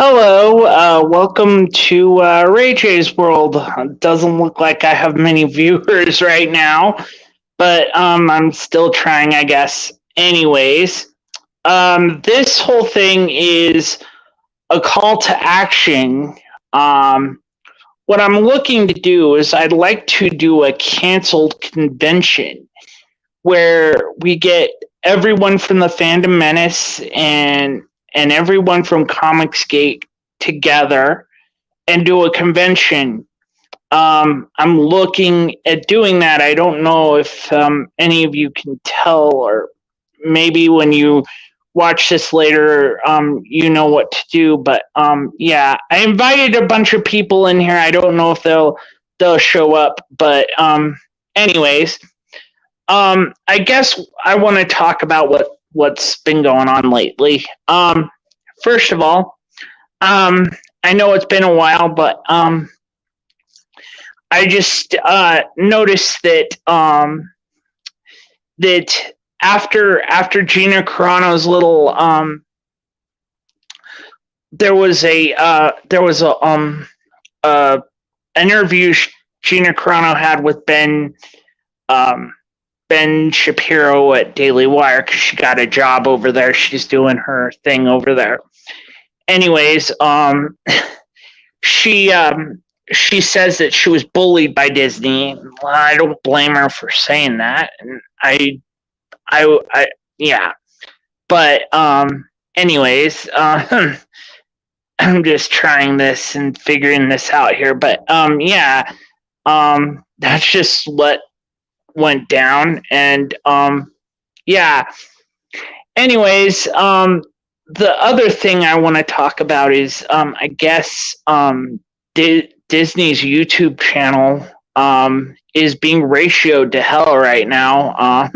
Hello, welcome to Ray J's World. Doesn't look like I have many viewers right now, but I'm still trying, I guess. Anyways, this whole thing is a call to action. Um, what I'm looking to do is I'd like to do a canceled convention where we get everyone from the Fandom Menace and everyone from Comicsgate together and do a convention. I'm looking at doing that. I don't know if any of you can tell, or maybe when you watch this later, you know what to do. But yeah, I invited a bunch of people in here. I don't know if they'll show up, but anyways, I guess I want to talk about what's been going on lately. First of all, I know it's been a while, but I just noticed that that after Gina Caranos' little there was a interview Gina Carano had with Ben Shapiro at Daily Wire because she got a job over there. She's doing her thing over there. Anyways, she says that she was bullied by Disney. Well, I don't blame her for saying that, and I yeah. But anyways, I'm just trying this and figuring this out here. But yeah, that's just what went down, and yeah. Anyways, the other thing I want to talk about is I guess Disney's YouTube channel is being ratioed to hell right now.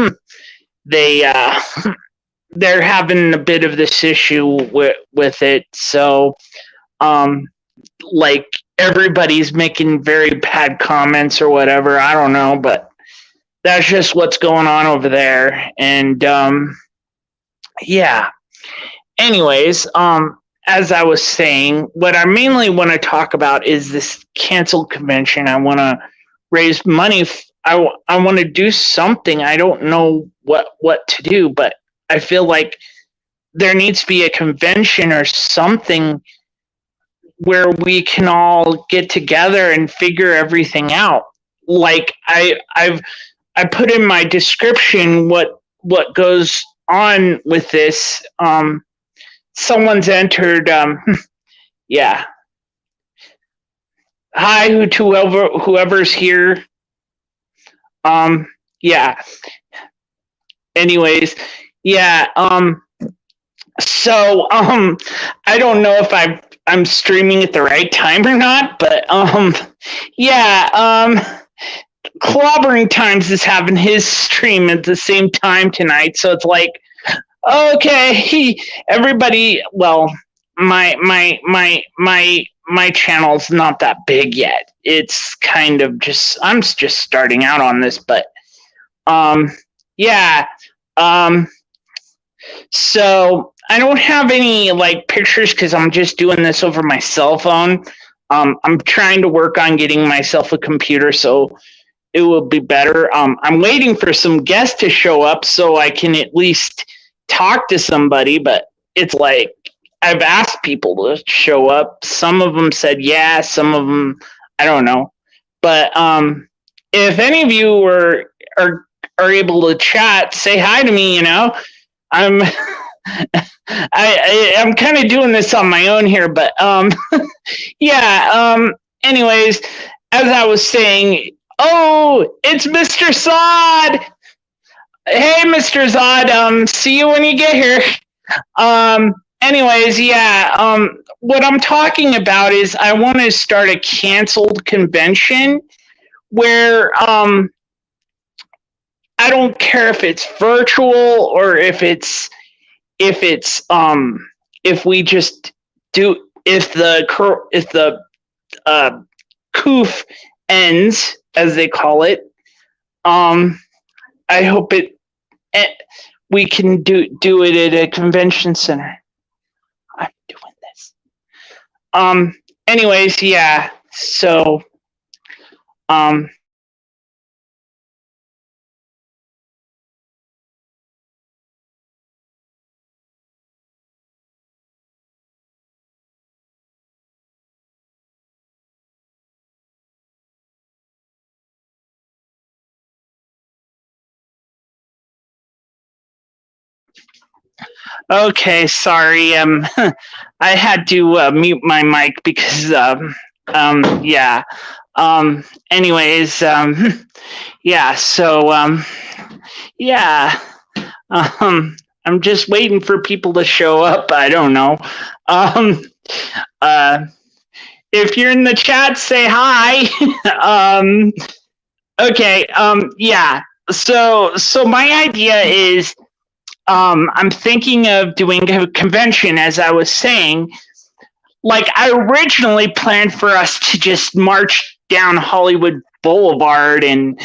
They're having a bit of this issue with it, so like everybody's making very bad comments or whatever. I don't know, but that's just what's going on over there. And yeah. Anyways, as I was saying, what I mainly want to talk about is this canceled convention. I want to raise money. I want to do something. I don't know what to do, but I feel like there needs to be a convention or something where we can all get together and figure everything out. Like I put in my description what goes on with this. Someone's entered. Yeah. Hi, whoever's here. Yeah. Anyways, yeah. So I don't know if I'm streaming at the right time or not, but yeah. Clobbering Times is having his stream at the same time tonight, so it's like, okay, everybody. Well, my channel's not that big yet. It's kind of just I'm just starting out on this, but yeah. So I don't have any like pictures because I'm just doing this over my cell phone. I'm trying to work on getting myself a computer so it will be better. I'm waiting for some guests to show up so I can at least talk to somebody, but it's like I've asked people to show up. Some of them said yeah, some of them I don't know. But if any of you are able to chat, say hi to me. You know, I'm I'm kind of doing this on my own here, but yeah. Anyways, as I was saying. Oh, it's Mr. Zod. Hey, Mr. Zod. See you when you get here. Anyways, yeah. What I'm talking about is I want to start a canceled convention where I don't care if it's virtual or if we just do if the coof ends, as they call it. I hope we can do it at a convention center. I'm doing this. Anyways, yeah. So um okay, sorry. I had to mute my mic because yeah. Anyways, yeah. So yeah. I'm just waiting for people to show up. I don't know. Um, uh, if you're in the chat, say hi. um, okay. Yeah. So my idea is, I'm thinking of doing a convention, as I was saying. Like, I originally planned for us to just march down Hollywood Boulevard and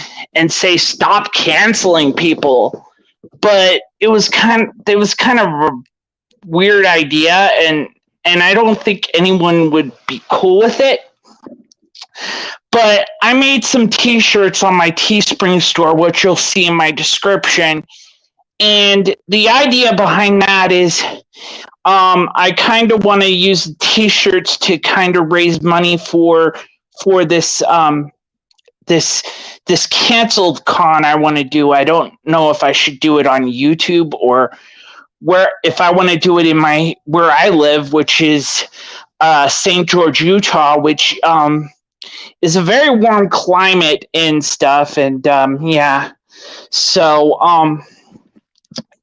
say stop canceling people, but it was kind of a weird idea, and I don't think anyone would be cool with it. But I made some t-shirts on my Teespring store, which you'll see in my description. And the idea behind that is, I kind of want to use t-shirts to kind of raise money for this this this canceled con I want to do. I don't know if I should do it on YouTube or where, if I want to do it in my where I live, which is St. George, Utah, which is a very warm climate and stuff. And yeah, so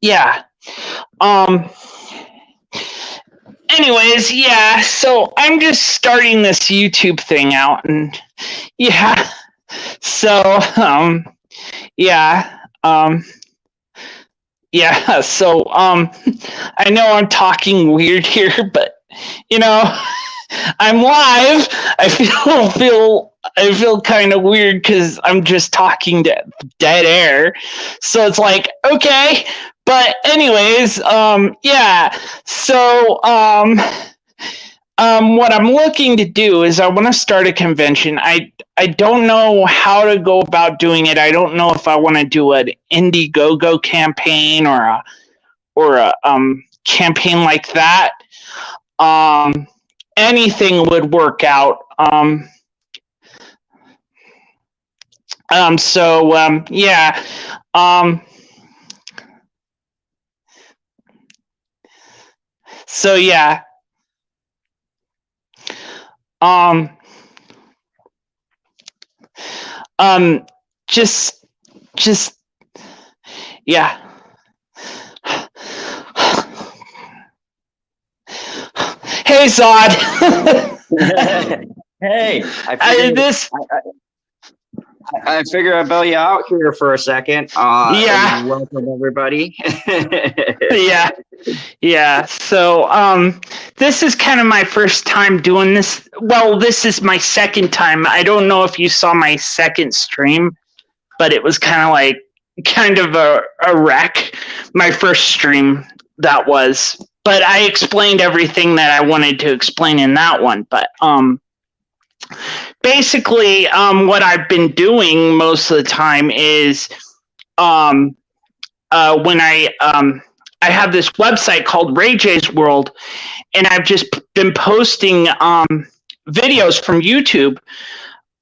yeah. Um, anyways, yeah. So I'm just starting this YouTube thing out, and yeah. So yeah. Yeah, so I know I'm talking weird here, but you know, I'm live. I feel kind of weird because I'm just talking to dead air. So it's like, okay, but anyways, yeah. So what I'm looking to do is I want to start a convention. I don't know how to go about doing it. I don't know if I want to do an Indiegogo campaign or a campaign like that. Anything would work out. So yeah. So yeah. Um just yeah. Hey Zod. Hey, I figured I'd bail you out here for a second. Yeah. Welcome everybody. Yeah. So this is kind of my first time doing this. Well, this is my second time. I don't know if you saw my second stream, but it was kind of a wreck. My first stream, that was. But I explained everything that I wanted to explain in that one. But basically, what I've been doing most of the time is when I have this website called Ray J's World, and I've just been posting videos from YouTube.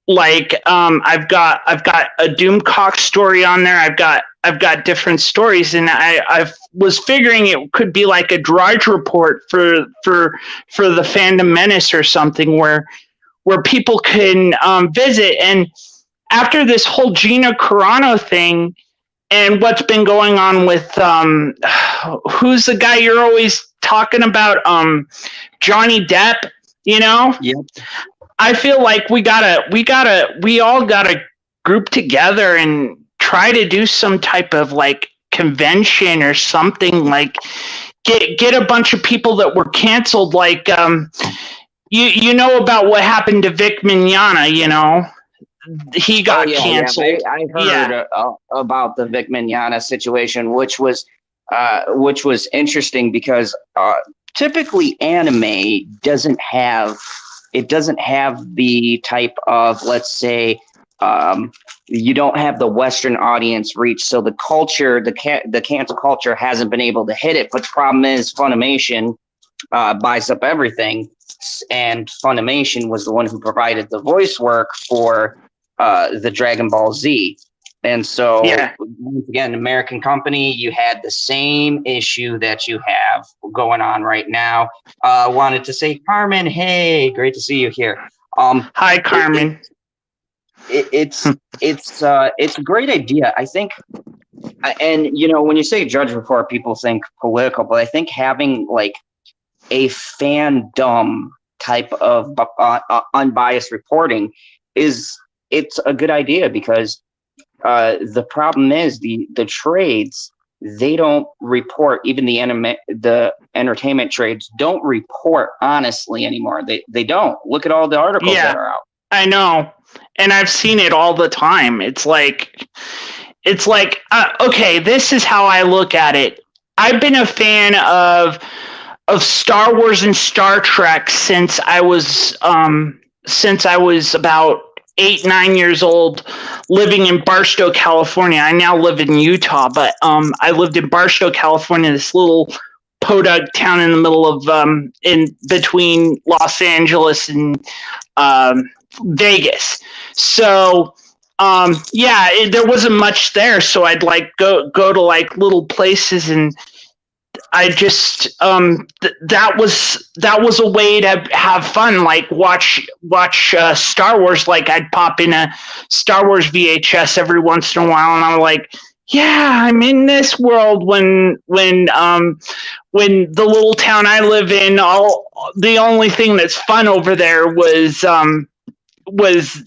Like I've got a Doomcock story on there. I've got different stories, and I was figuring it could be like a Drudge report for the Fandom Menace or something where people can visit. And after this whole Gina Carano thing and what's been going on with who's the guy you're always talking about, Johnny Depp, you know? Yep. I feel like we all gotta group together and try to do some type of like convention or something, like get a bunch of people that were canceled, like you know about what happened to Vic Mignogna, you know? He got canceled. Yeah. I heard about the Vic Mignogna situation, which was interesting because typically anime doesn't have the type of, let's say, you don't have the Western audience reach, so the culture, the cancel culture hasn't been able to hit it. But the problem is Funimation buys up everything, and Funimation was the one who provided the voice work for the Dragon Ball Z. And so, once again, American company, you had the same issue that you have going on right now. Wanted to say, Carmen, hey, great to see you here. Hi, Carmen. It's a great idea, I think. And when you say judge before, people think political, but I think having like a fandom type of unbiased reporting it's a good idea, because the problem is the trades, they don't report. Even the entertainment trades don't report honestly anymore. They don't. Look at all the articles that are out. I know, and I've seen it all the time. It's like okay, this is how I look at it. I've been a fan of Star Wars and Star Trek since I was about 8-9 years old, living in Barstow, California. I now live in Utah, but I lived in Barstow, California, this little podunk town in the middle of in between Los Angeles and Vegas. So there wasn't much there, so I'd like go to like little places, and I just that was a way to have fun, like watch Star Wars. Like I'd pop in a Star Wars VHS every once in a while, and I'm like, yeah, I'm in this world. When the little town I live in, the only thing that's fun over there was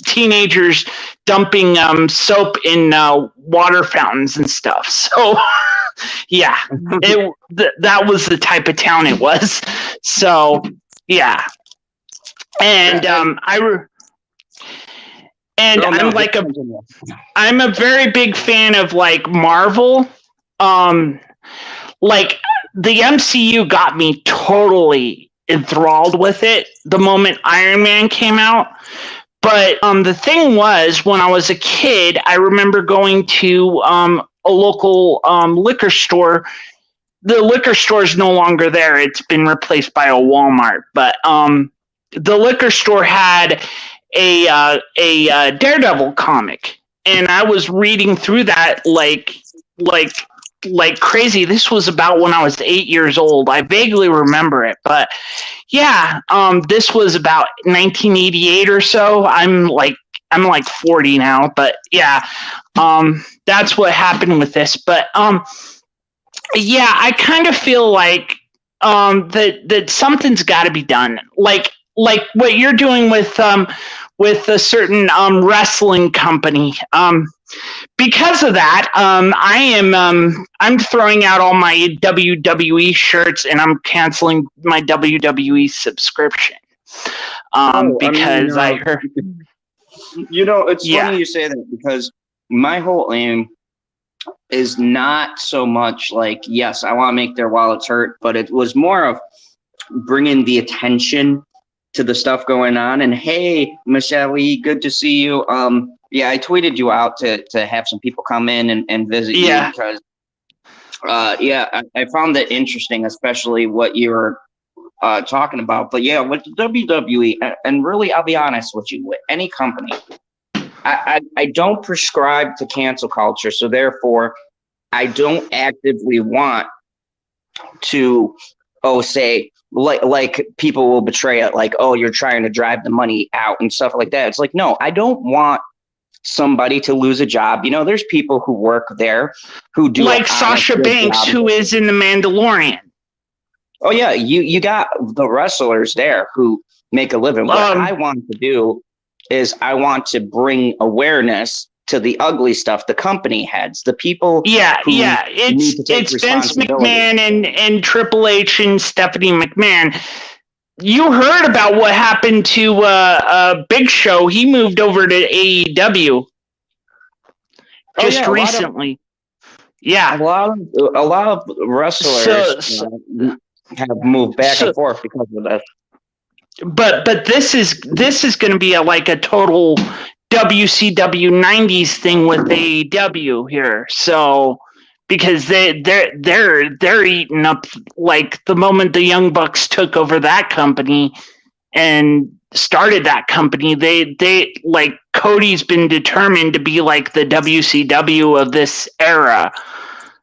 teenagers dumping soap in water fountains and stuff. So yeah, that was the type of town it was. So yeah, and I'm a very big fan of like Marvel. Like the MCU got me totally enthralled with it the moment Iron Man came out. But the thing was, when I was a kid, I remember going to a local liquor store. The liquor store is no longer there. It's been replaced by a Walmart. But the liquor store had a Daredevil comic, and I was reading through that like crazy. This was about when I was 8 years old. I vaguely remember it, but yeah, this was about 1988 or so. I'm like 40 now, but yeah, that's what happened with this. But yeah, I kind of feel like that something's got to be done. Like what you're doing with a certain wrestling company. Because of that, I'm throwing out all my WWE shirts, and I'm canceling my WWE subscription. Because I heard. It's funny you say that, because my whole aim is not so much like, yes, I want to make their wallets hurt, but it was more of bringing the attention to the stuff going on. And hey, Michelle, good to see you. Yeah, I tweeted you out to have some people come in and visit you, because I found that interesting, especially what you were talking about. But yeah, with WWE, and really, I'll be honest with you, with any company, I don't prescribe to cancel culture, so therefore I don't actively want to say like people will betray it, like, oh, you're trying to drive the money out and stuff like that. It's like, no, I don't want somebody to lose a job. There's people who work there who do, like Sasha Banks, who is in The Mandalorian. Oh yeah, you got the wrestlers there who make a living. What I want to do is I want to bring awareness to the ugly stuff the company heads, the people. It's Vince McMahon and Triple H and Stephanie McMahon. You heard about what happened to Big Show. He moved over to AEW just recently. A lot of wrestlers. have moved back So, and forth because of this. but this is going to be like a total WCW 90s thing with AEW here. So because they're eating up, like, the moment the Young Bucks took over that company and started that company, they like, Cody's been determined to be like the WCW of this era.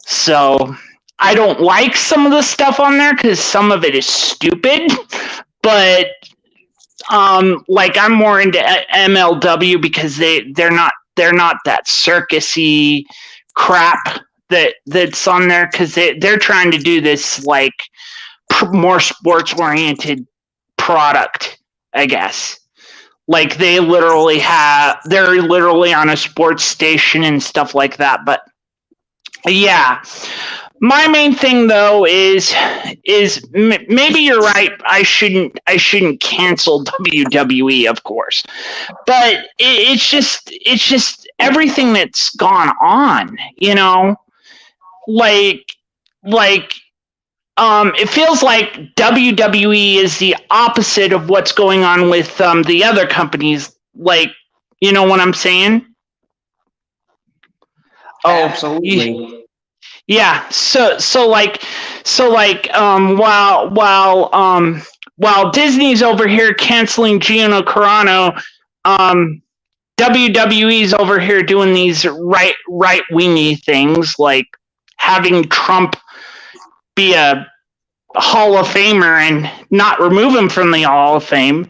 So I don't like some of the stuff on there because some of it is stupid, but like, I'm more into MLW because they're not that circusy crap that's on there, because they're trying to do this, like, more sports oriented product, I guess. Like, they're literally on a sports station and stuff like that. But yeah, my main thing though is maybe you're right. I shouldn't cancel WWE, of course, but it's just everything that's gone on. Like it feels like WWE is the opposite of what's going on with the other companies. Like, you know what I'm saying? Oh, absolutely. Yeah. So while Disney's over here canceling Gina Carano, WWE's over here doing these right wingy things, like having Trump be a Hall of Famer and not remove him from the Hall of Fame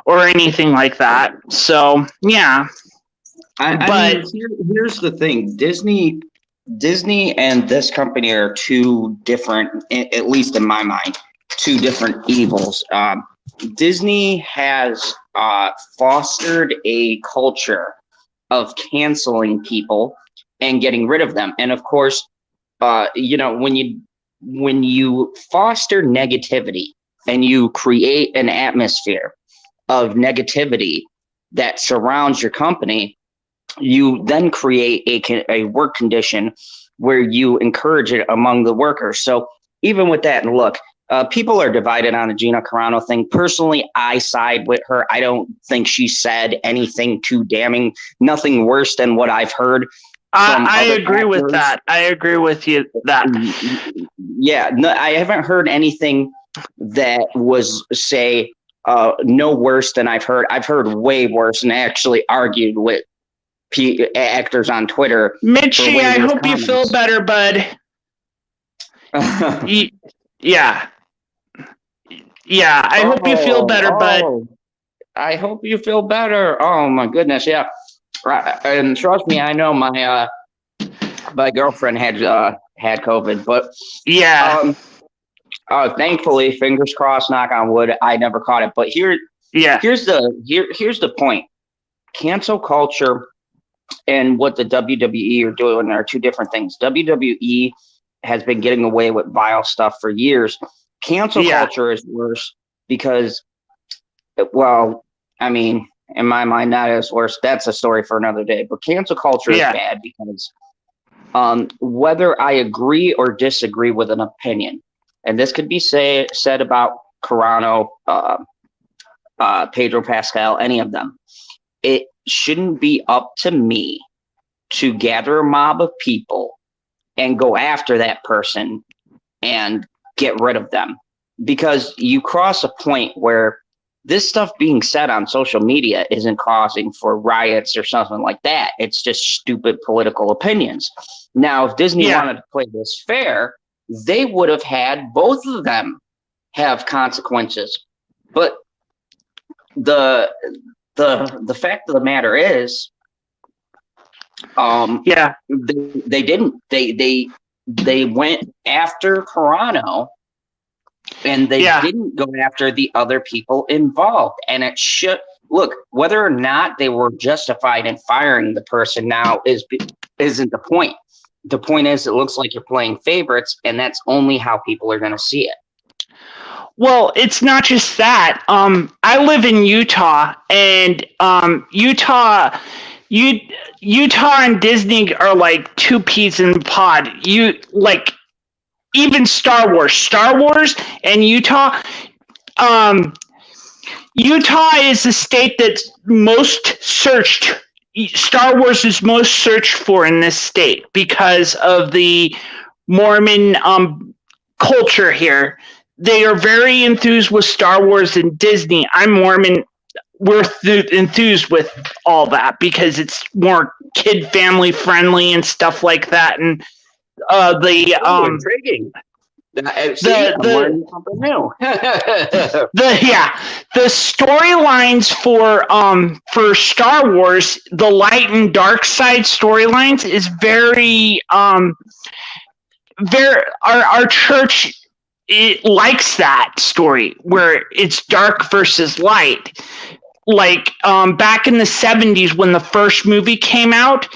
or anything like that. So yeah. I mean, here's the thing: Disney and this company are two different, at least in my mind, two different evils. Disney has fostered a culture of canceling people and getting rid of them, and of course, when you foster negativity and you create an atmosphere of negativity that surrounds your company, you then create a work condition where you encourage it among the workers. So even with that, and look, people are divided on the Gina Carano thing. Personally, I side with her. I don't think she said anything too damning, nothing worse than what I've heard. I agree with that. I agree with you that. Yeah, no, I haven't heard anything that was, say, no worse than I've heard. I've heard way worse, and actually argued with actors on Twitter. Mitchie, I hope you feel better, bud. Yeah. I hope you feel better, bud. I hope you feel better. Oh my goodness, yeah. And trust me, I know my girlfriend had COVID, but yeah. Thankfully, fingers crossed, knock on wood, I never caught it. But here's the point: cancel culture and what the WWE are doing are two different things. WWE has been getting away with vile stuff for years. Cancel culture is worse because, well, I mean, in my mind, that is worse. That's a story for another day. But cancel culture is bad because whether I agree or disagree with an opinion, and this could be said about Carano, Pedro Pascal, any of them, it shouldn't be up to me to gather a mob of people and go after that person and get rid of them, because you cross a point where this stuff being said on social media isn't causing for riots or something like that. It's just stupid political opinions. Now, if Disney wanted to play this fair, they would have had both of them have consequences. But the fact of the matter is, they didn't. They went after Carano, and they didn't go after the other people involved. And it should look, whether or not they were justified in firing the person now isn't the point. The point is, it looks like you're playing favorites, and that's only how people are going to see it. Well, it's not just that. I live in Utah, and Utah and Disney are like two peas in a pod. even Star Wars and Utah. Utah is the state that's most searched. Star Wars is most searched for in this state because of the Mormon culture here. They are very enthused with Star Wars and Disney. I'm Mormon. We're enthused with all that because it's more kid family friendly and stuff like that. And intriguing. The storylines for Star Wars, the light and dark side storylines is very our church, it likes that story where it's dark versus light. Like back in the 70s when the first movie came out,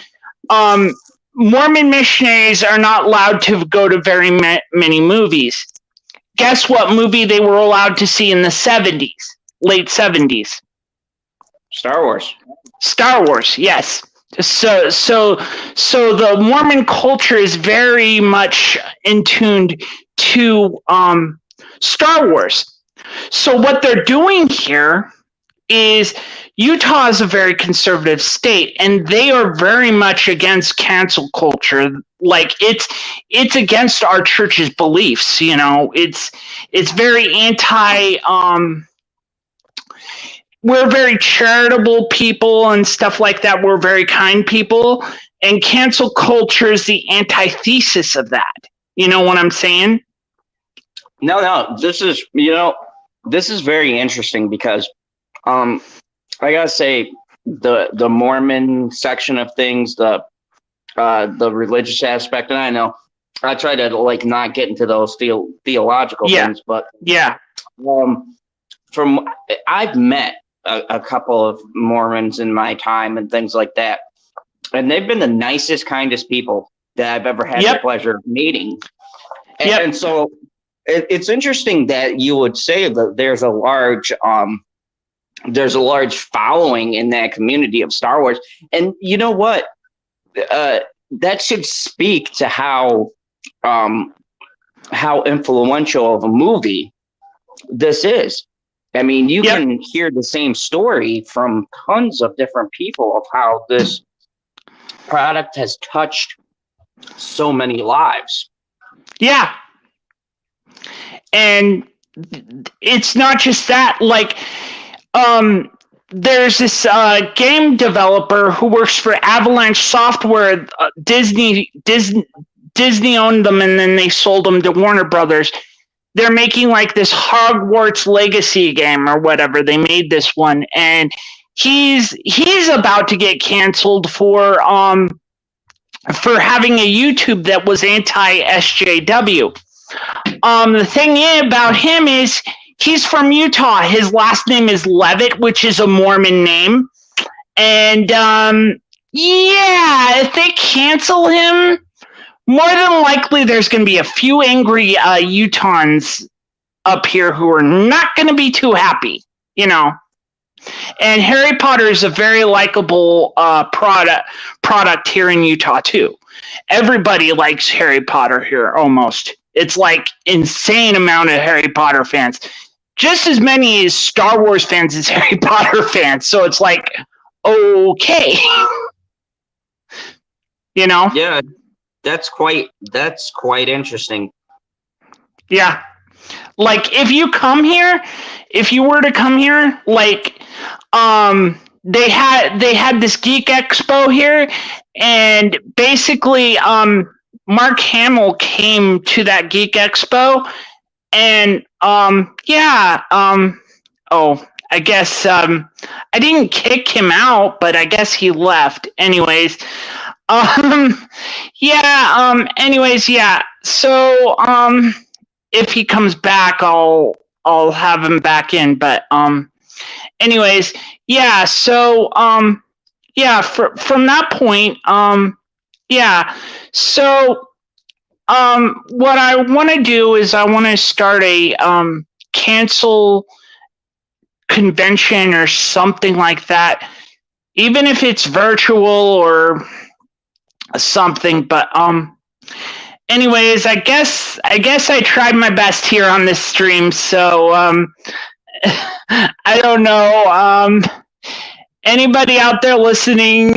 Mormon missionaries are not allowed to go to very many movies. Guess what movie they were allowed to see in the 70s, late 70s? Star Wars. Star Wars, yes. So the Mormon culture is very much in tune to Star Wars. So what they're doing here is Utah is a very conservative state, and they are very much against cancel culture. Like it's against our church's beliefs. You know, it's very anti. We're very charitable people and stuff like that. We're very kind people, and cancel culture is the antithesis of that. You know what I'm saying? No. This is very interesting because I gotta say the Mormon section of things, the religious aspect, and I know I try to like not get into those theological things, but from I've met a couple of Mormons in my time and things like that, and they've been the nicest, kindest people that I've ever had the pleasure of meeting. And so it's interesting that you would say that there's a large following in that community of Star Wars. And you know what? That should speak to how influential of a movie this is. I mean, you can hear the same story from tons of different people of how this product has touched so many lives. Yeah. And it's not just that, like, there's this game developer who works for Avalanche Software. Disney owned them, and then they sold them to Warner Brothers. They're making like this Hogwarts Legacy game or whatever. They made this one, and he's about to get canceled for having a YouTube that was anti-SJW. The thing about him is he's from Utah. His last name is Levitt, which is a Mormon name. And if they cancel him, more than likely there's going to be a few angry Utahns up here who are not going to be too happy, you know. And Harry Potter is a very likable product here in Utah too. Everybody likes Harry Potter here almost. It's like insane amount of Harry Potter fans. Just as many as Star Wars fans as Harry Potter fans. So it's like, okay. You know? Yeah, that's quite interesting. Yeah. Like if you were to come here, like they had this Geek Expo here, and basically Mark Hamill came to that Geek Expo, and I guess I didn't kick him out, but I guess he left anyways. So if he comes back, I'll have him back in, but anyways, yeah, so from that point, so what I want to do is I want to start a cancel convention or something like that, even if it's virtual or something, but anyways, I guess I tried my best here on this stream. So I don't know. Anybody out there listening,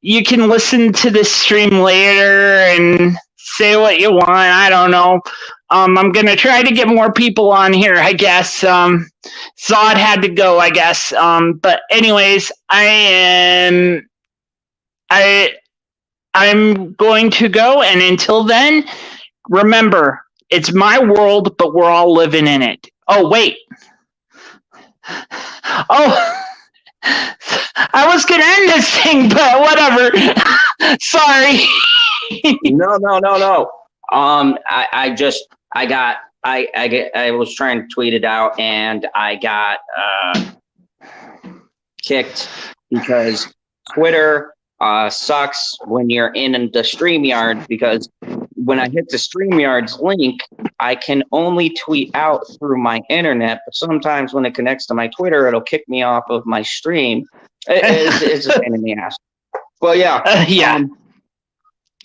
you can listen to this stream later and say what you want. I don't know. I'm gonna try to get more people on here, I guess. Zod had to go, I guess. But anyways, I'm going to go, and until then, remember, it's my world, but we're all living in it. Oh wait. Oh. I was gonna end this thing, but whatever. Sorry. No. I was trying to tweet it out, and I got kicked because Twitter sucks when you're in the StreamYard, because when I hit the StreamYard's link, I can only tweet out through my internet, but sometimes when it connects to my Twitter, it'll kick me off of my stream. It's a pain in the ass. But yeah.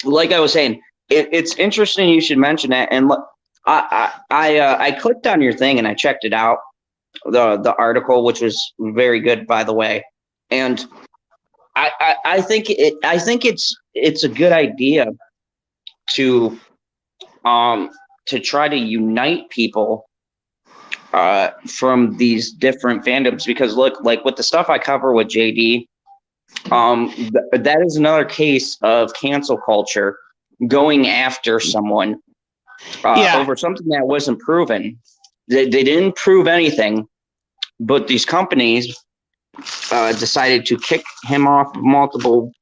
Like I was saying, it's interesting you should mention that. And look, I clicked on your thing and I checked it out, the article, which was very good, by the way. And I think it's a good idea to try to unite people from these different fandoms, because look, like with the stuff I cover with JD, that is another case of cancel culture going after someone over something that wasn't proven. They didn't prove anything, but these companies decided to kick him off multiple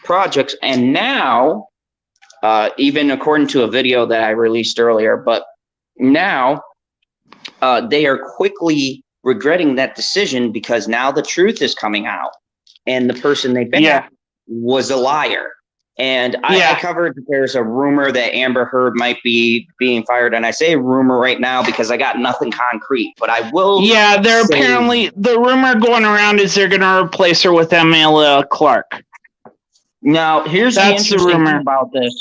projects, and now even according to a video that I released earlier, but now they are quickly regretting that decision, because now the truth is coming out, and the person they banned was a liar. And I covered that there's a rumor that Amber Heard might be being fired, and I say rumor right now because I got nothing concrete, but I will. Yeah, they're apparently, the rumor going around is they're going to replace her with Emilia Clarke. Now, here's the interesting thing about this,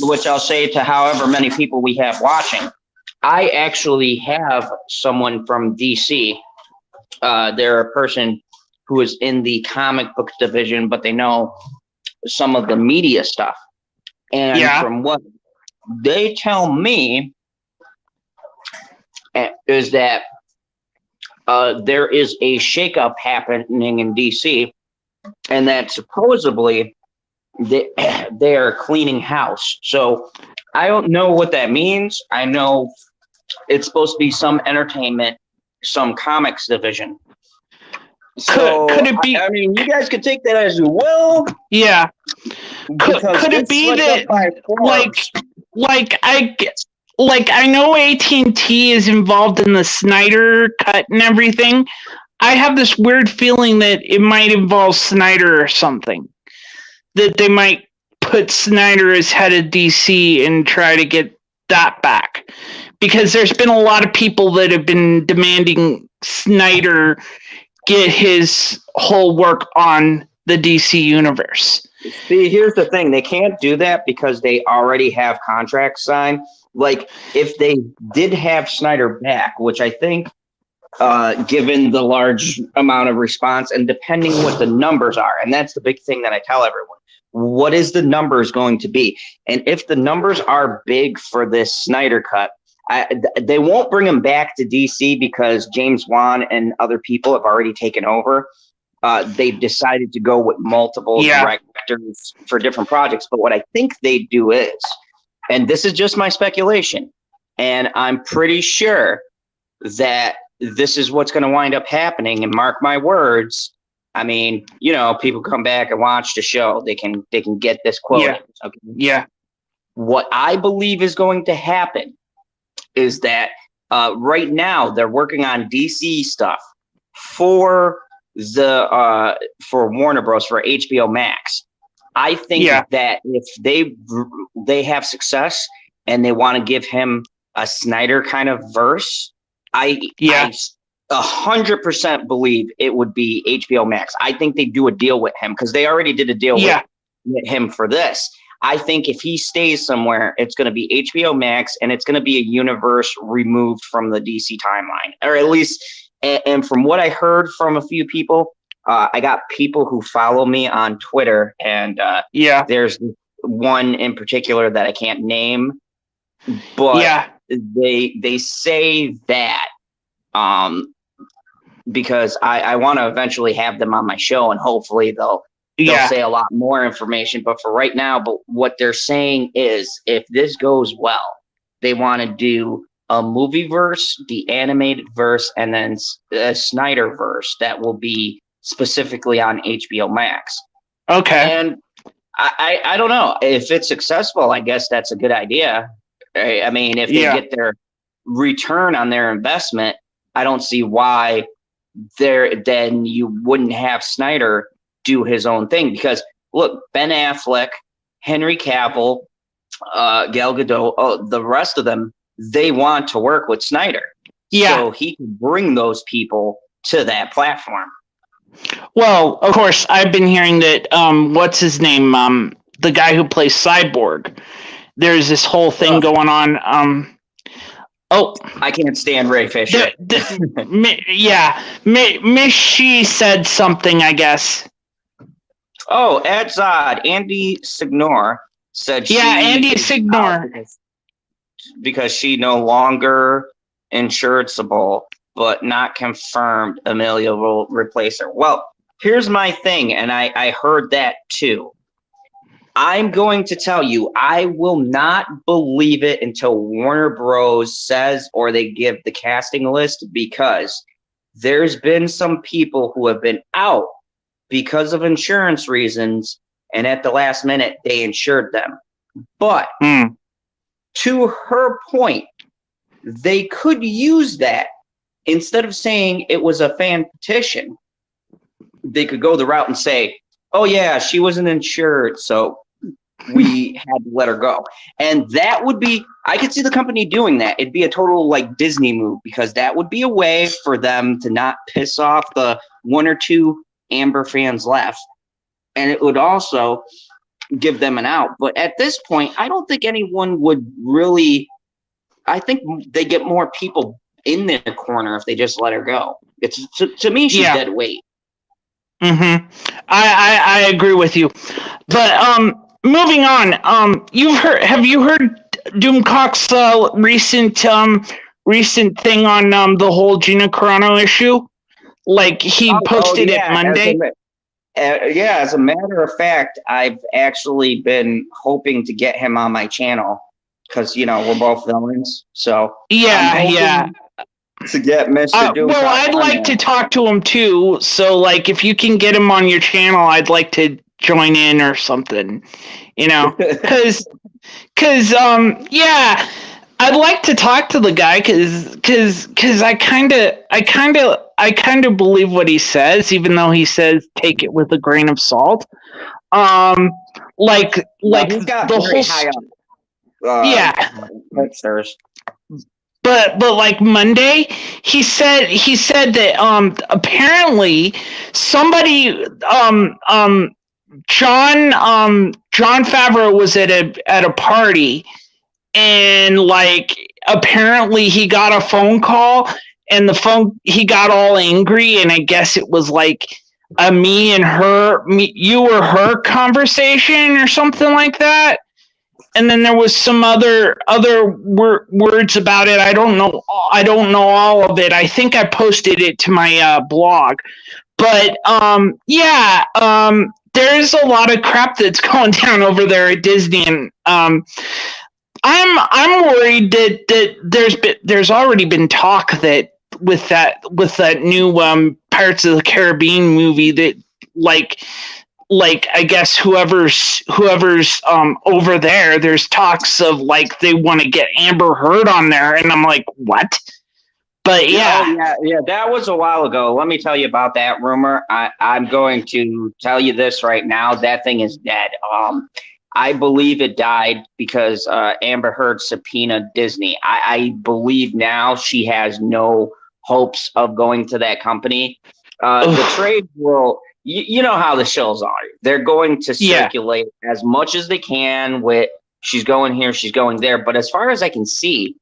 which I'll say to however many people we have watching. I actually have someone from DC. They're a person who is in the comic book division, but they know some of the media stuff. And from what they tell me is that there is a shakeup happening in DC, and that supposedly they are cleaning house. So I don't know what that means. I know it's supposed to be some entertainment, some comics division. So, could it be? I mean, you guys could take that as you will. Yeah. Could it be that, I know AT&T is involved in the Snyder cut and everything. I have this weird feeling that it might involve Snyder or something. That they might put Snyder as head of DC and try to get that back. Because there's been a lot of people that have been demanding Snyder get his whole work on the DC universe. See, here's the thing. They can't do that because they already have contracts signed. Like, if they did have Snyder back, which I think, given the large amount of response and depending what the numbers are, and that's the big thing that I tell everyone, what is the numbers going to be? And if the numbers are big for this Snyder cut, they won't bring him back to DC because James Wan and other people have already taken over. They've decided to go with multiple directors for different projects. But what I think they do is, and this is just my speculation, and I'm pretty sure that this is what's going to wind up happening, and mark my words. I mean, you know, people come back and watch the show. They can get this quote. Yeah. Okay. Yeah. What I believe is going to happen is that right now they're working on DC stuff for Warner Bros. For HBO Max. I think that if they have success and they want to give him a Snyder kind of verse, I 100% believe it would be HBO Max. I think they do a deal with him because they already did a deal with him for this. I think if he stays somewhere, it's going to be HBO Max, and it's going to be a universe removed from the DC timeline, or at least. And from what I heard from a few people, I got people who follow me on Twitter, and there's one in particular that I can't name, but they say that because I want to eventually have them on my show, and hopefully they'll say a lot more information. But for right now, what they're saying is, if this goes well, they want to do a movie verse, the animated verse, and then a Snyder verse that will be specifically on HBO Max. Okay. And I don't know if it's successful. I guess that's a good idea. I mean, if they get their return on their investment, I don't see why then you wouldn't have Snyder do his own thing. Because look, Ben Affleck, Henry Cavill, Gal Gadot, the rest of them, they want to work with Snyder. So he can bring those people to that platform. Well, of course, I've been hearing that, what's his name? The guy who plays Cyborg. There's this whole thing going on. I can't stand Ray Fisher. Miss She said something, I guess. Oh, that's odd. Andy Signor said Andy Signor. Because she no longer insurable, but not confirmed Amelia will replace her. Well, here's my thing, and I heard that too. I'm going to tell you, I will not believe it until Warner Bros. Says or they give the casting list, because there's been some people who have been out because of insurance reasons, and at the last minute, they insured them. But to her point, they could use that instead of saying it was a fan petition. They could go the route and say, oh, yeah, she wasn't insured, so we had to let her go. And that would be, I could see the company doing that. It'd be a total like Disney move, because that would be a way for them to not piss off the one or two Amber fans left. And it would also give them an out. But at this point, I don't think anyone would really, I think they get more people in their corner if they just let her go. It's to me, she's dead weight. I agree with you. But moving on, have you heard Doomcock's recent thing on the whole Gina Carano issue? Like he posted it Monday. As a matter of fact, I've actually been hoping to get him on my channel because, we're both villains. So to get Mr. Doomcock. Well, I'd like to talk to him too. So, like, if you can get him on your channel, I'd like to join in or something. Because I'd like to talk to the guy because I kind of believe what he says, even though he says take it with a grain of salt. Like he's got the very whole high But like Monday, he said that apparently somebody John Favreau was at a party, and like apparently he got a phone call, and he got all angry, and I guess it was like a you or her conversation or something like that. And then there was some other words about it. I don't know all of it. I think I posted it to my blog. But there's a lot of crap that's going down over there at Disney, and I'm worried that there's already been talk that with that new Pirates of the Caribbean movie that like I guess whoever's over there's talks of like they want to get Amber Heard on there, and I'm like, what? But yeah, that was a while ago. Let me tell you about that rumor. I'm going to tell you this right now. That thing is dead. I believe it died because Amber Heard subpoenaed Disney. I believe now she has no hopes of going to that company. The trade will. you know how the shows are. They're going to Yeah. circulate as much as they can with she's going here, she's going there. But as far as I can see,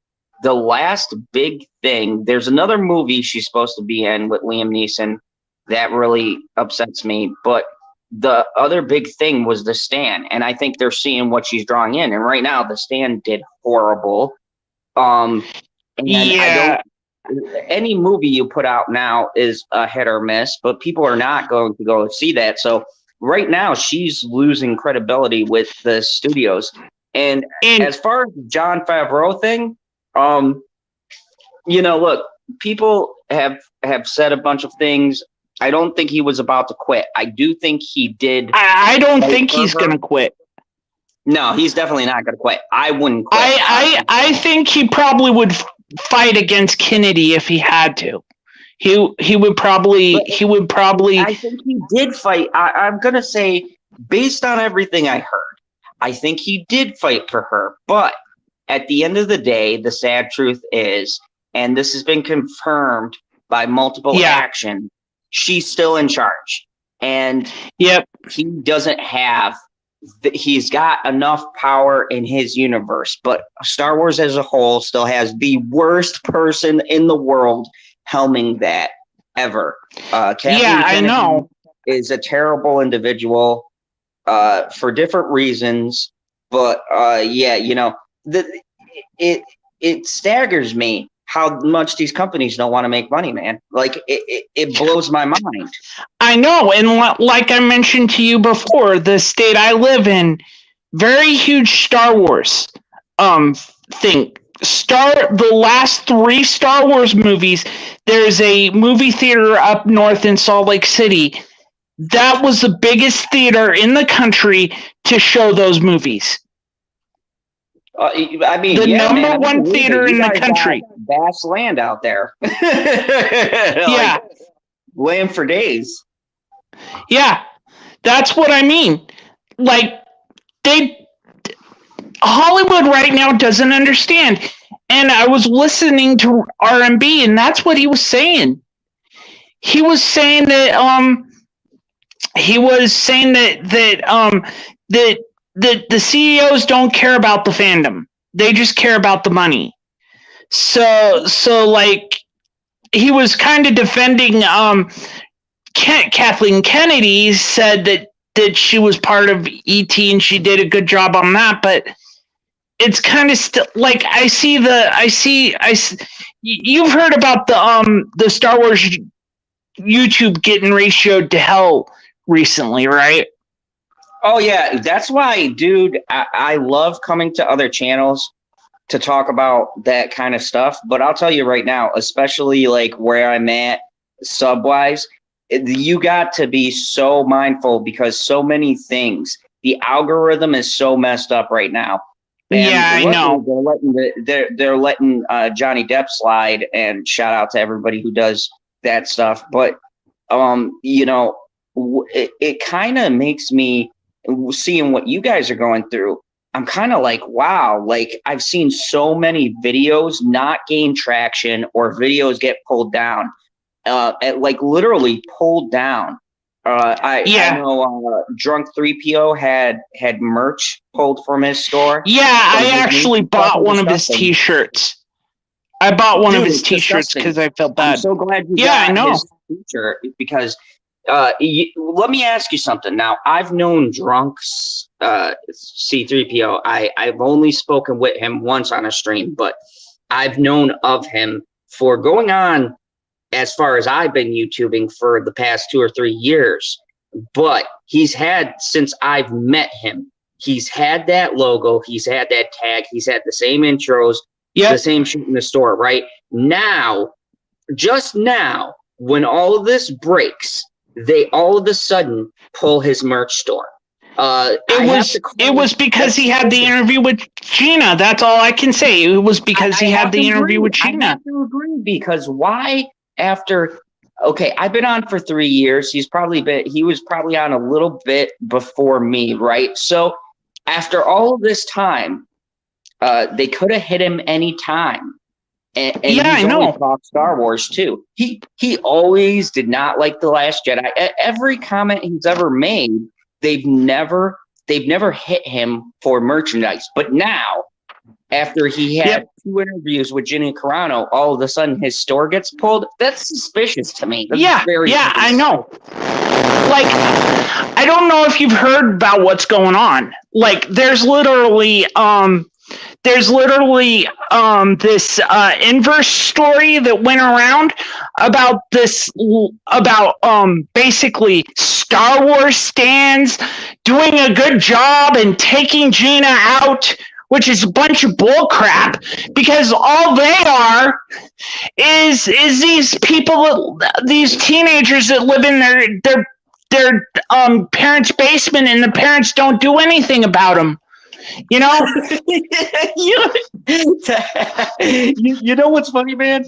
the last big thing, there's another movie she's supposed to be in with Liam Neeson that really upsets me. But the other big thing was The Stand, and I think they're seeing what she's drawing in. And right now, The Stand did horrible. And Yeah. any movie you put out now is a hit or miss, but people are not going to go see that. So right now, she's losing credibility with the studios. And as far as the Jon Favreau thing, look, people have said a bunch of things. I don't think he was about to quit. I do think he did. I don't think he's going to quit. No, he's definitely not going to quit. I wouldn't quit. I think he probably would fight against Kennedy if he had to. He would probably. I think he did fight. I'm going to say, based on everything I heard, I think he did fight for her. But at the end of the day, the sad truth is, and this has been confirmed by multiple action, she's still in charge. And he doesn't have, he's got enough power in his universe. But Star Wars as a whole still has the worst person in the world helming that ever. Kathleen I know. Is a terrible individual for different reasons. But it staggers me how much these companies don't want to make money, man. Like, it blows my mind. I know, and like I mentioned to you before, the state I live in, very huge Star Wars thing. The last 3 Star Wars movies, there's a movie theater up north in Salt Lake City. That was the biggest theater in the country to show those movies. I mean, the number one theater in the country. Vast land out there. Land for days. Yeah, that's what I mean. Like, Hollywood right now doesn't understand. And I was listening to R&B, and that's what he was saying. He was saying that the CEOs don't care about the fandom. They just care about the money. So like, he was kind of defending Kathleen Kennedy, said that she was part of ET and she did a good job on that, but it's kind of still like, you've heard about the Star Wars YouTube getting ratioed to hell recently, right? Oh, yeah. That's why, dude, I love coming to other channels to talk about that kind of stuff. But I'll tell you right now, especially like where I'm at sub-wise, you got to be so mindful because so many things, the algorithm is so messed up right now. And I know. They're letting Johnny Depp slide, and shout out to everybody who does that stuff. But, it kind of makes me, seeing what you guys are going through, I'm kind of like, wow, like I've seen so many videos not gain traction or videos get pulled down, like literally pulled down. I know Drunk 3PO had merch pulled from his store. Yeah, I actually bought one of his T-shirts. I bought one of his T-shirts because I felt bad. I'm so glad you got his T-shirt because let me ask you something. Now, I've known Drunk's C3PO. I've only spoken with him once on a stream, but I've known of him for going on as far as I've been YouTubing for the past 2 or 3 years. But he's had, since I've met him, he's had that logo, he's had that tag, he's had the same intros, the same shit in the store, right? Now, just now, when all of this breaks, they all of a sudden pull his merch store. It was because he had the interview with Gina. That's all I can say. It was because he had the interview with Gina. I have to agree, because why after, okay, I've been on for 3 years. He was probably on a little bit before me, right? So after all of this time, they could have hit him any time. And Yeah, he's I know. only talked Star Wars too. He always did not like The Last Jedi. Every comment he's ever made, they've never hit him for merchandise. But now, after he had two interviews with Gina Carano, all of a sudden his store gets pulled. That's suspicious to me. That's I know. Like, I don't know if you've heard about what's going on. Like, there's literally this inverse story that went around about basically Star Wars stands doing a good job and taking Gina out, which is a bunch of bull crap, because all they are is these people, these teenagers that live in their parents' basement, and the parents don't do anything about them. You know? You know what's funny, man?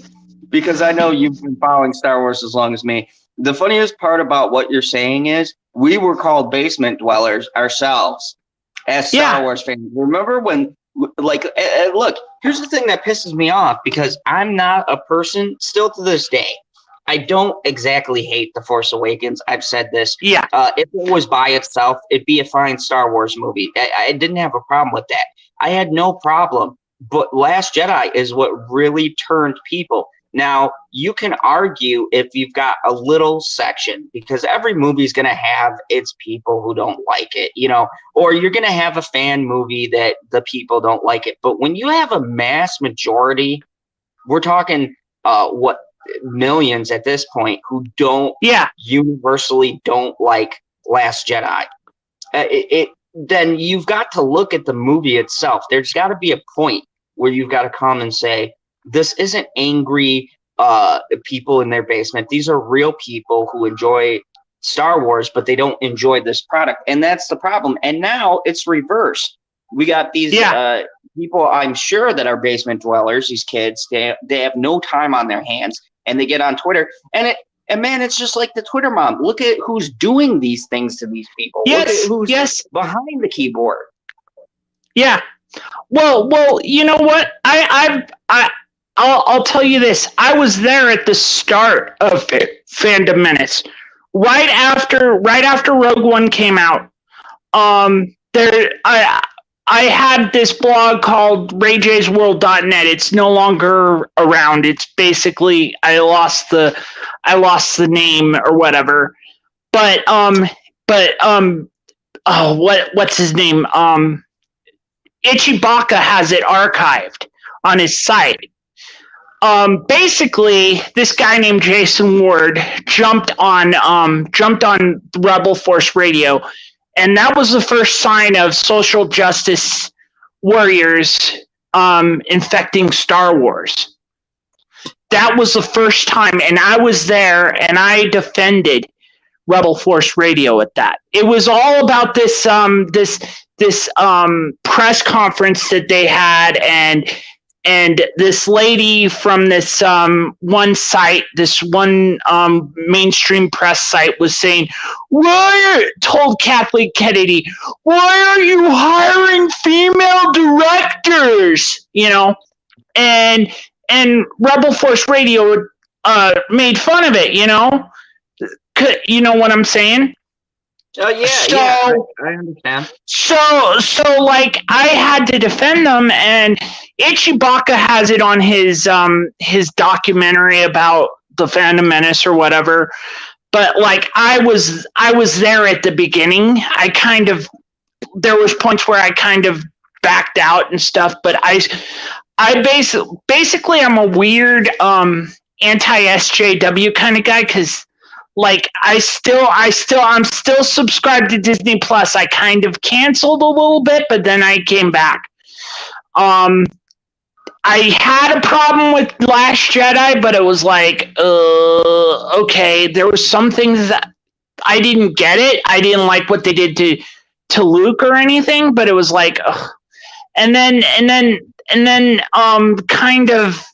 Because I know you've been following Star Wars as long as me. The funniest part about what you're saying is we were called basement dwellers ourselves as Star Wars fans. Remember when, like, look, here's the thing that pisses me off, because I'm not a person, still to this day, I don't exactly hate The Force Awakens. I've said this. Yeah. If it was by itself, it'd be a fine Star Wars movie. I didn't have a problem with that. I had no problem. But Last Jedi is what really turned people. Now, you can argue if you've got a little section, because every movie is going to have its people who don't like it, you know, or you're going to have a fan movie that the people don't like it. But when you have a mass majority, we're talking millions at this point who don't universally don't like Last Jedi, then you've got to look at the movie itself. There's got to be a point where you've got to come and say, this isn't angry people in their basement. These are real people who enjoy Star Wars, but they don't enjoy this product. And that's the problem. And now it's reversed. We got these people, I'm sure, that are basement dwellers, these kids, they have no time on their hands, and they get on Twitter. And man, it's just like the Twitter mom. Look at who's doing these things to these people. Yes, Look at who's behind the keyboard. Yeah. Well, you know what? I'll tell you this. I was there at the start of Fandom Menace, right after Rogue One came out. I had this blog called RayJsWorld.net. It's no longer around. It's basically I lost the name or whatever. But what's his name? Ichibaka has it archived on his site. Basically, this guy named Jason Ward jumped on Rebel Force Radio, and that was the first sign of social justice warriors infecting Star Wars. That was the first time, and I was there, and I defended Rebel Force Radio at that. It was all about this press conference that they had, and this lady from this one site, this one mainstream press site, was saying, told Kathleen Kennedy, why are you hiring female directors? You know, and Rebel Force Radio made fun of it. You know what I'm saying? Oh yeah, I understand. So like I had to defend them, and Ichibaka has it on his documentary about the Phantom Menace or whatever. But like I was there at the beginning. There was points where I kind of backed out and stuff, but I basically I'm a weird anti-SJW kind of guy, because like I'm still subscribed to Disney Plus. I kind of canceled a little bit, but then I came back. I had a problem with Last Jedi, but it was like, okay. There was some things that I didn't get it. I didn't like what they did to Luke or anything, but it was like, ugh. And then kind of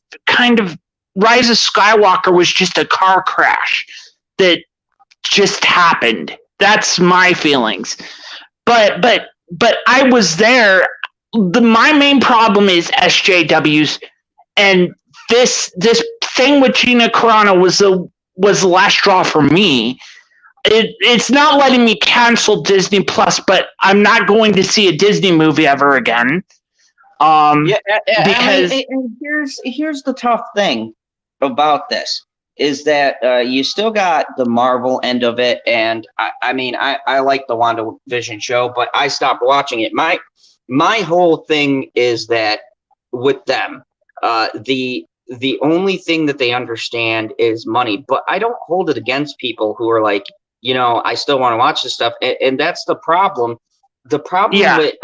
Rise of Skywalker was just a car crash that just happened. That's my feelings. But I was there. My main problem is SJWs, and this thing with Gina Carano was the last straw for me. It's not letting me cancel Disney Plus, but I'm not going to see a Disney movie ever again. Because and here's the tough thing about this is that you still got the Marvel end of it, and I like the WandaVision show, but I stopped watching it. My whole thing is that with them, the only thing that they understand is money. But I don't hold it against people who are like, I still want to watch this stuff, and that's the problem. The problem with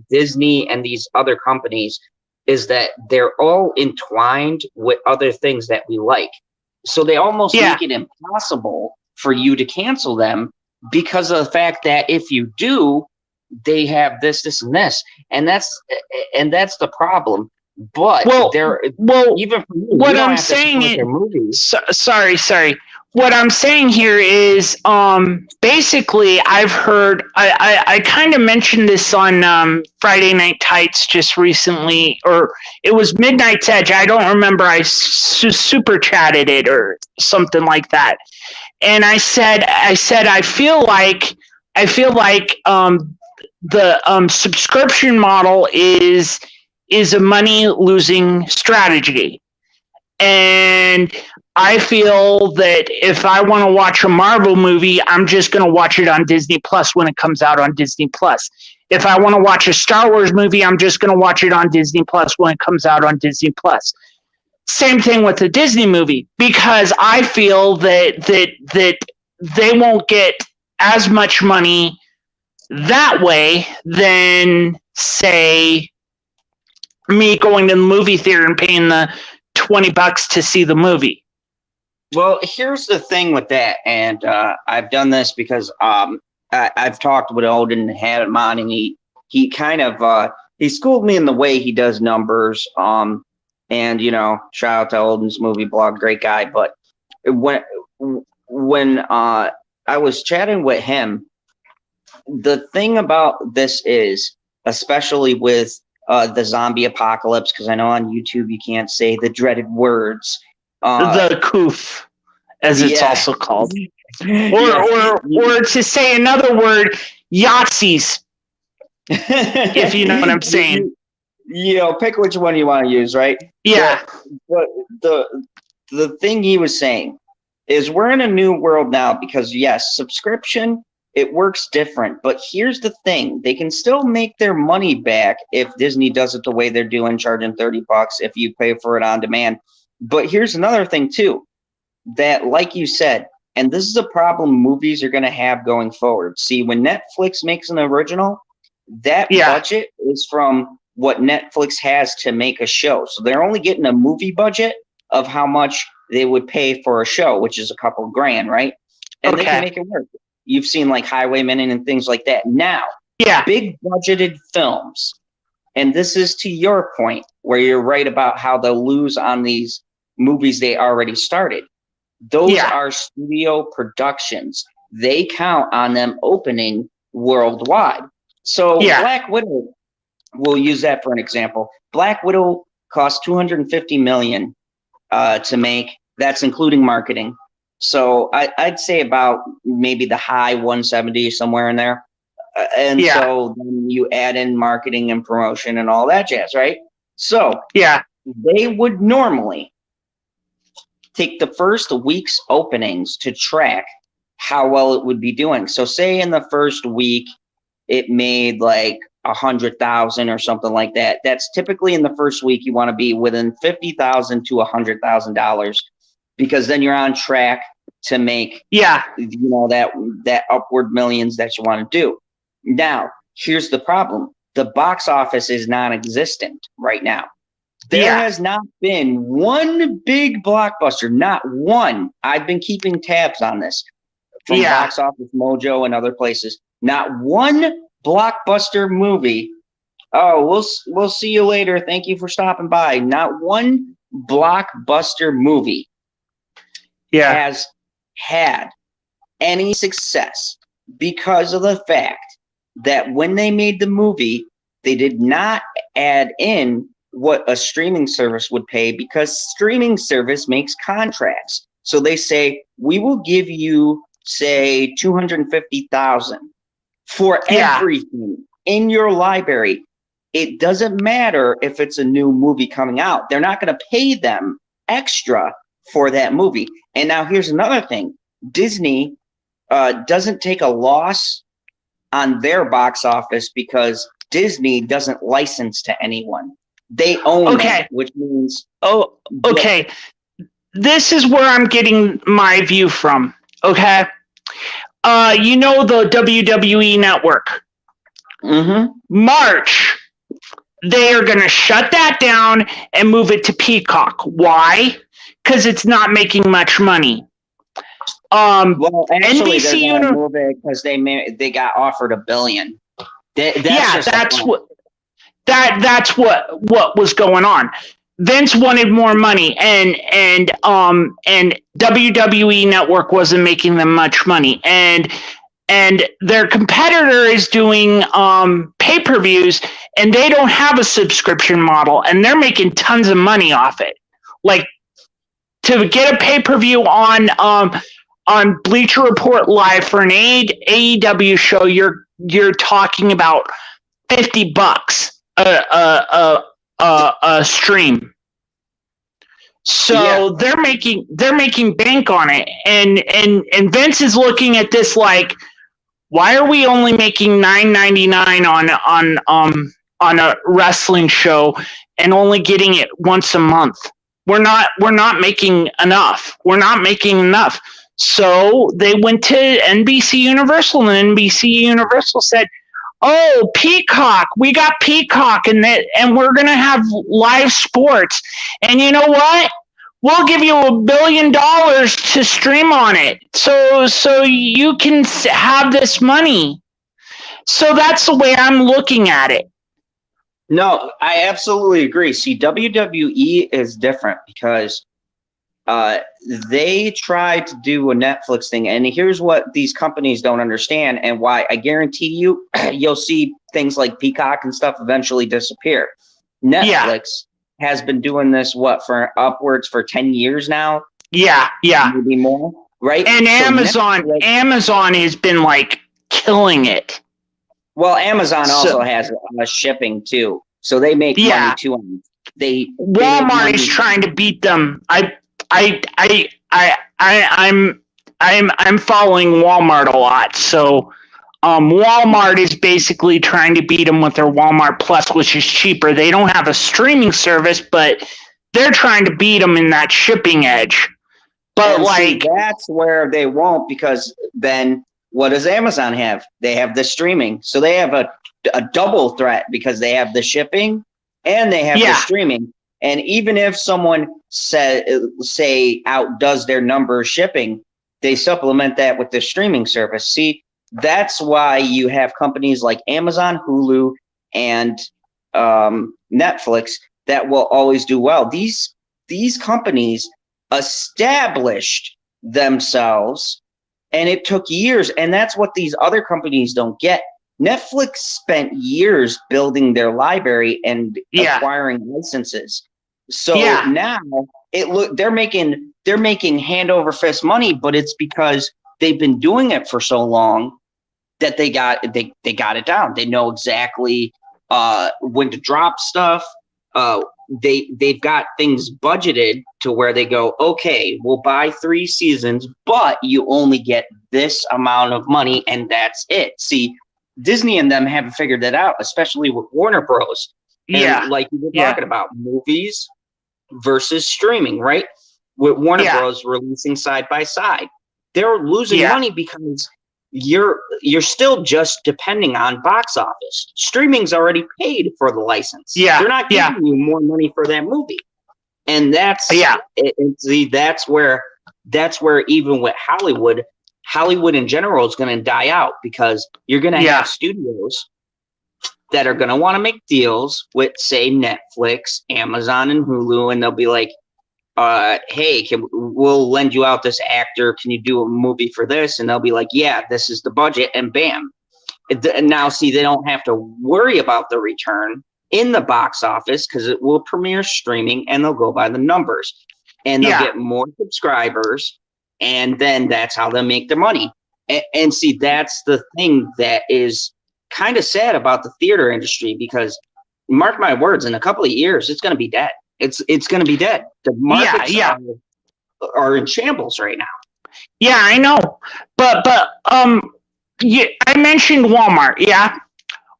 Disney and these other companies is that they're all entwined with other things that we like. So they almost make it impossible for you to cancel them because of the fact that if you do, they have this, and this, and that's the problem. But even for me, what I'm saying is, sorry. What I'm saying here is, basically, I've heard, I kind of mentioned this on Friday Night Tights just recently, or it was Midnight's Edge. I don't remember. I super chatted it or something like that, and I said, I feel like the subscription model is a money losing strategy, and I feel that if I want to watch a Marvel movie, I'm just going to watch it on Disney Plus when it comes out on Disney Plus. If I want to watch a Star Wars movie, I'm just going to watch it on Disney Plus when it comes out on Disney Plus. Same thing with the Disney movie, because I feel that they won't get as much money that way than, say, me going to the movie theater and paying the $20 to see the movie. Well, here's the thing with that, and I've done this because I've talked with Odin and had him on, and he kind of he schooled me in the way he does numbers. And shout out to Odin's movie blog, great guy. But when I was chatting with him, the thing about this is, especially with the zombie apocalypse, because I know on YouTube you can't say the dreaded words. The coof, as it's also called, or to say another word, Yahtzees, if you know what I'm saying. Pick which one you want to use, right? Yeah. But the thing he was saying is we're in a new world now because, yes, subscription, it works different. But here's the thing. They can still make their money back if Disney does it the way they're doing, charging $30 if you pay for it on demand. But here's another thing, too, that, like you said, and this is a problem movies are going to have going forward. See, when Netflix makes an original, that budget is from what Netflix has to make a show. So they're only getting a movie budget of how much they would pay for a show, which is a couple grand, right? And they can make it work. You've seen like Highwaymen and things like that. Now, big budgeted films, and this is to your point where you're right about how they'll lose on these movies they already started. Those are studio productions. They count on them opening worldwide. So Black Widow, we'll use that for an example. Black Widow cost $250 million to make. That's including marketing. So I'd say about maybe the high 170, somewhere in there. So then you add in marketing and promotion and all that jazz, right? So they would normally take the first week's openings to track how well it would be doing. So say in the first week, it made like 100,000 or something like that. That's typically in the first week, you want to be within $50,000 to $100,000, because then you're on track to make, that upward millions that you want to do. Now, here's the problem. The box office is non-existent right now. There has not been one big blockbuster, not one. I've been keeping tabs on this from Box Office Mojo and other places. Not one blockbuster movie. Oh, we'll see you later. Thank you for stopping by. Not one blockbuster movie has had any success because of the fact that when they made the movie, they did not add in what a streaming service would pay, because streaming service makes contracts. So they say, we will give you, say, 250,000 for everything in your library. It doesn't matter if it's a new movie coming out. They're not going to pay them extra for that movie. And now here's another thing. Disney doesn't take a loss on their box office because Disney doesn't license to anyone. They own it, which means... Oh, okay. This is where I'm getting my view from, okay? You know the WWE Network? Mm-hmm. March, they are going to shut that down and move it to Peacock. Why? Because it's not making much money. Well, actually, NBC they're going to move it because they got offered $1 billion. That's what was going on. Vince wanted more money, and WWE Network wasn't making them much money, and their competitor is doing pay-per-views, and they don't have a subscription model, and they're making tons of money off it. Like, to get a pay-per-view on Bleacher Report Live for an AEW show, you're talking about $50 a stream. So they're making bank on it, and Vince is looking at this like, why are we only making $9.99 on a wrestling show and only getting it once a month? We're not making enough. We're not making enough. So they went to NBC Universal, and NBC Universal said, "Oh, Peacock, we got Peacock, and we're gonna have live sports. And you know what? We'll give you $1 billion to stream on it, so you can have this money." So that's the way I'm looking at it. No, I absolutely agree. See, WWE is different because they tried to do a Netflix thing, and here's what these companies don't understand, and why I guarantee you, you'll see things like Peacock and stuff eventually disappear. Netflix has been doing this for upwards for 10 years now. Yeah, maybe more, right? And Amazon has been like killing it. Well, Amazon also has shipping too, so they make money too. Walmart is trying to beat them. I'm following Walmart a lot, so Walmart is basically trying to beat them with their Walmart Plus, which is cheaper. They don't have a streaming service, but they're trying to beat them in that shipping edge. But that's where they won't, because then what does Amazon have? They have the streaming, so they have a double threat because they have the shipping and they have the streaming. And even if someone say outdoes their number of shipping, they supplement that with the streaming service. See, that's why you have companies like Amazon, Hulu, and Netflix that will always do well. These companies established themselves, and it took years. And that's what these other companies don't get. Netflix spent years building their library and acquiring licenses. So now they're making hand over fist money, but it's because they've been doing it for so long that they got it down. They know exactly when to drop stuff. They've got things budgeted to where they go, okay, we'll buy 3 seasons, but you only get this amount of money, and that's it. See, Disney and them haven't figured that out, especially with Warner Bros. And like you were talking about, movies versus streaming, right? With Warner Bros. Releasing side by side, they're losing money because you're still just depending on box office. Streaming's already paid for the license. They're not giving you more money for that movie, and that's that's where even with Hollywood in general is going to die out, because you're going to have studios that are going to want to make deals with, say, Netflix, Amazon, and Hulu, and they'll be like, hey, we'll lend you out this actor. Can you do a movie for this? And they'll be like, yeah, this is the budget, and bam. And now, see, they don't have to worry about the return in the box office because it will premiere streaming and they'll go by the numbers and they'll get more subscribers, and then that's how they make their money. And see, that's the thing that is kind of sad about the theater industry, because mark my words, in a couple of years, it's going to be dead. It's going to be dead. The markets are in shambles right now. Yeah, I know. But yeah, I mentioned Walmart. Yeah.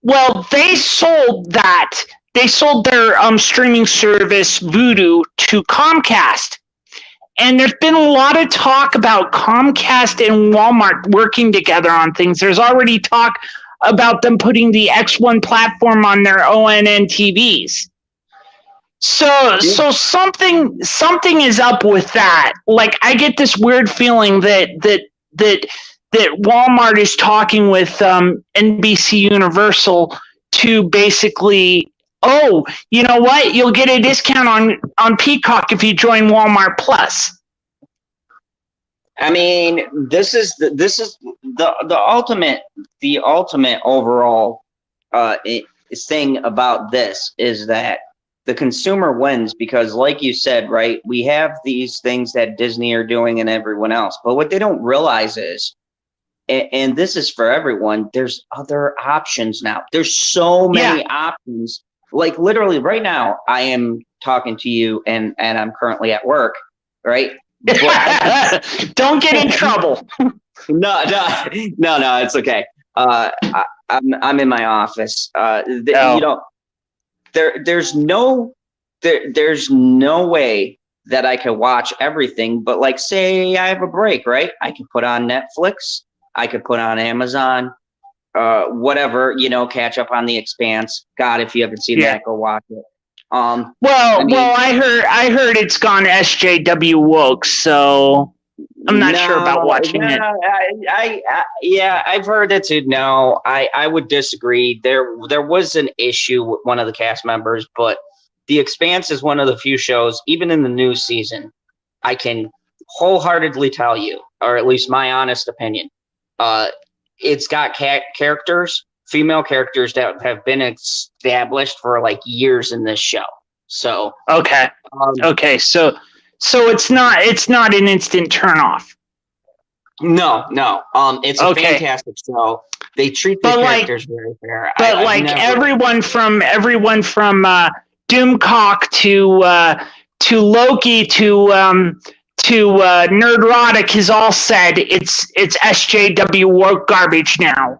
Well, they sold that. They sold their streaming service Vudu to Comcast. And there's been a lot of talk about Comcast and Walmart working together on things. There's already talk about them putting the X1 platform on their ONN TVs. So something is up with that. Like, I get this weird feeling that Walmart is talking with NBC Universal to basically, oh, you know what? You'll get a discount on Peacock if you join Walmart Plus. I mean, this is the ultimate overall thing about this is that the consumer wins, because, like you said, right, we have these things that Disney are doing and everyone else, but what they don't realize is, and this is for everyone, there's other options now. There's so many options. Like, literally right now, I am talking to you and I'm currently at work, right? Don't get in trouble. No, it's okay. I'm in my office. You know, there's no way that I can watch everything. But, like, say I have a break, right? I can put on Netflix. I could put on Amazon, whatever, you know, catch up on The Expanse. God, if you haven't seen that, go watch it. I heard it's gone SJW woke, so I'm not sure about watching it. I've heard it too. No, I would disagree. There was an issue with one of the cast members, but The Expanse is one of the few shows, even in the new season, I can wholeheartedly tell you, or at least my honest opinion, it's got characters, female characters that have been established for like years in this show. So okay, so it's not an instant turnoff. No. It's a fantastic show. They treat the characters very fair. But everyone from Doomcock to Loki to Nerdrotic has all said it's SJW woke garbage now.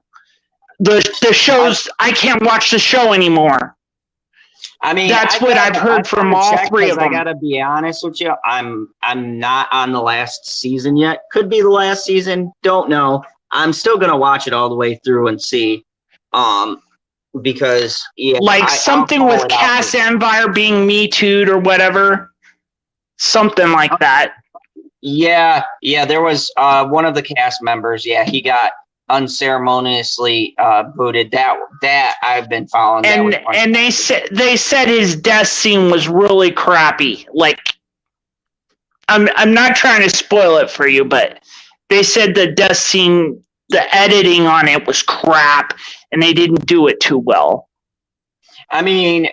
The shows, I can't watch the show anymore. I mean, that's what I've heard from all three of them. I gotta be honest with you. I'm not on the last season yet. Could be the last season. Don't know. I'm still gonna watch it all the way through and see. Because something with Cass Anvar being Me Too'd or whatever, something like that. Yeah. There was one of the cast members. Yeah, he got unceremoniously booted. That I've been following. And they said his death scene was really crappy. Like, I'm not trying to spoil it for you, but they said the death scene, the editing on it was crap, and they didn't do it too well. I mean,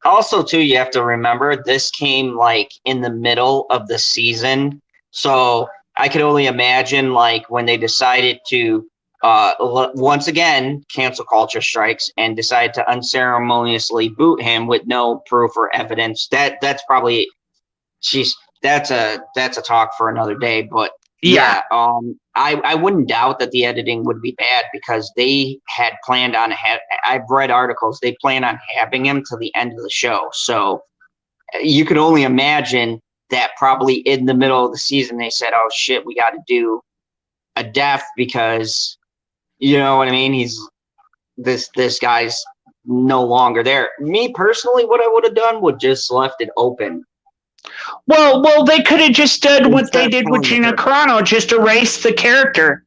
also too, you have to remember this came like in the middle of the season, so I could only imagine like when they decided to once again cancel culture strikes and decide to unceremoniously boot him with no proof or evidence. That's probably that's a talk for another day. But yeah, I wouldn't doubt that the editing would be bad, because they had planned on I've read articles, they plan on having him to the end of the show. So you could only imagine that probably in the middle of the season they said, oh shit, we got to do a death, because you know what I mean, he's this guy's no longer there. Me personally, what I would have done would just left it open. Well, they could have just done what they did with Gina Caranos, just erase the character.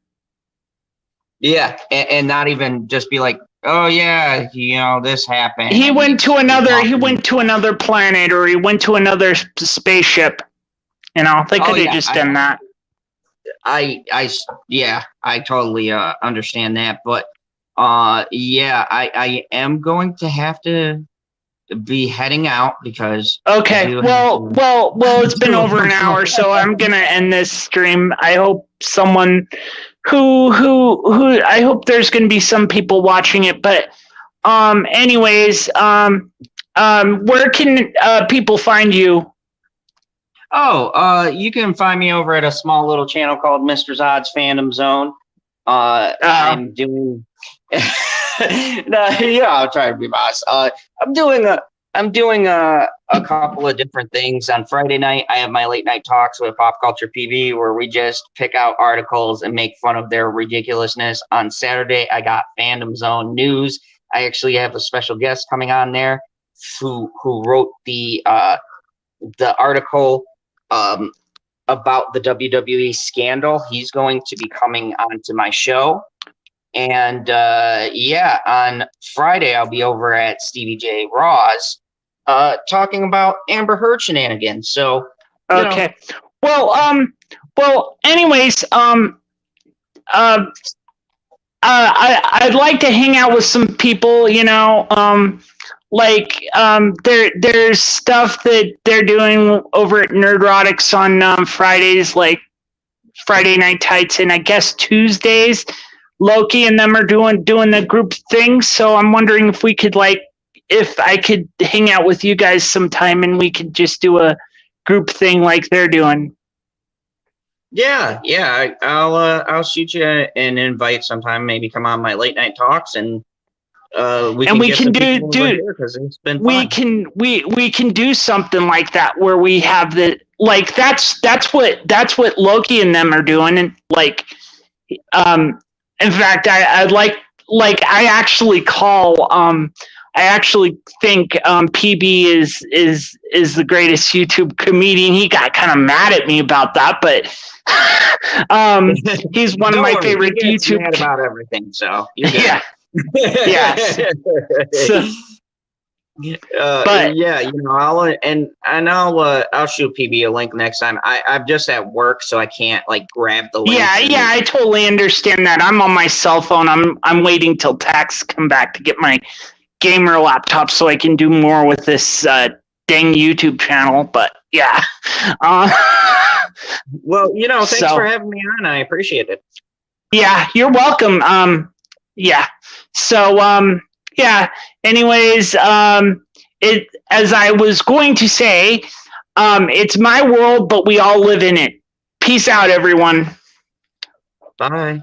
Yeah, and not even just be like, oh yeah, you know, this happened. He went to another planet, or he went to another spaceship. You know, they could have just done that. I totally understand that, but I am going to have to be heading out because Okay. Well, it's been over an hour, so I'm gonna end this stream. I hope someone who I hope there's gonna be some people watching it, but anyways, where can people find you? You can find me over at a small little channel called Mr. Zod's Fandom Zone. I'm doing. I'll try to be boss. I'm doing a couple of different things. On Friday night, I have my late night talks with Pop Culture PV, where we just pick out articles and make fun of their ridiculousness. On Saturday, I got Fandom Zone News. I actually have a special guest coming on there who wrote the article about the WWE scandal. He's going to be coming onto my show. And on Friday, I'll be over at Stevie J Raw's talking about Amber Heard shenanigans. So, okay. Well, anyways, I'd like to hang out with some people, there's stuff that they're doing over at Nerdrotics on Fridays, like Friday Night Tights, and I guess Tuesdays, Loki and them are doing the group thing. So I'm wondering if we could if I could hang out with you guys sometime and we could just do a group thing like they're doing. Yeah. I'll shoot you an invite sometime. Maybe come on my late night talks and we can do something like that where we have that's what Loki and them are doing, and in fact I actually think PB is the greatest YouTube comedian. He got kind of mad at me about that, but he's one of my favorite YouTube. Mad about everything, so you're good. Yeah. Yes. So, but I'll shoot PB a link next time. I'm just at work, so I can't grab the link. Yeah, I totally understand that. I'm on my cell phone. I'm waiting till tax come back to get my gamer laptop so I can do more with this dang YouTube channel. But yeah. Well, thanks for having me on. I appreciate it. Yeah, you're welcome. Yeah. So, anyways, as I was going to say, it's my world, but we all live in it. Peace out, everyone. Bye.